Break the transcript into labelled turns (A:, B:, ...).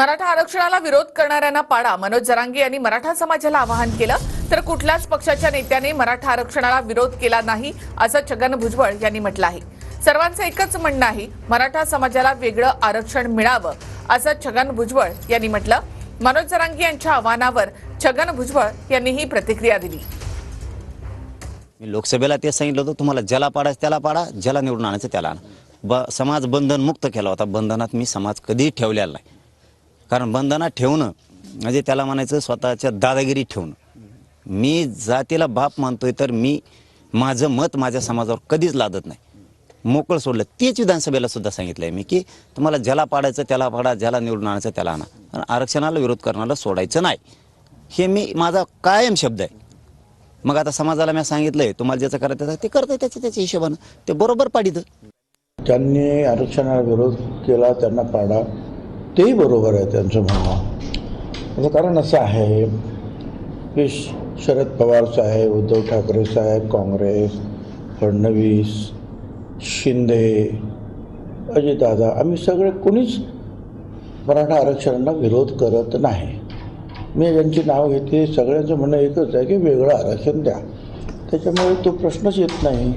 A: मराठा आरक्षणाला विरोध करणाऱ्यांना पाडा, मनोज जरांगे यांनी मराठा समाजाला आवाहन केलं. तर कुठल्याच पक्षाच्या नेत्याने मराठा आरक्षणाला विरोध केला नाही असं छगन भुजबळ यांनी म्हटलं आहे. सर्वांचं एकच म्हणणं आहे, मराठा समाजाला वेगळं आरक्षण मिळावं असं छगन भुजबळ यांनी म्हटलं. मनोज जरांगे यांच्या आवाहनावर छगन भुजबळ यांनी ही प्रतिक्रिया दिली.
B: मी लोकसभेला ते सांगितलं होतं, तुम्हाला ज्याला पाडायचं त्याला पाडा, ज्याला निवडून आणायचं त्याला आणा. समाज बंधन मुक्त केला होता. बंधनात मी समाज कधीही ठेवलेला नाही. कारण बंधनात ठेवणं म्हणजे त्याला म्हणायचं स्वतःच्या दादागिरी ठेवणं. मी जातीला बाप मानतोय, तर मी माझं मत माझ्या समाजावर कधीच लादत नाही. मोकळं सोडलं. तेच विधानसभेला सुद्धा सांगितलंय मी की तुम्हाला ज्याला पाडायचं त्याला पाडा, ज्याला निवडून आणायचं त्याला आणा, आणि आरक्षणाला विरोध करण्याला सोडायचं नाही. हे मी माझा कायम शब्द आहे. मग आता समाजाला मी सांगितलंय, तुम्हाला ज्याचं करायचं ते करतंय, त्याच्या हिशोबानं ते बरोबर पाडितं.
C: त्यांनी आरक्षणाला विरोध केला, त्यांना पाडा, तेही बरोबर आहे त्यांचं म्हणणं. त्याचं कारण असं आहे की शरद पवार साहेब, उद्धव ठाकरे साहेब, काँग्रेस, फडणवीस, शिंदे, अजितदादा, आम्ही सगळे कोणीच मराठा आरक्षणाला विरोध करत नाही. मी ज्यांची नाव घेते सगळ्यांचं म्हणणं एकच आहे की वेगळं आरक्षण द्या. त्याच्यामुळे तो प्रश्नच येत नाही.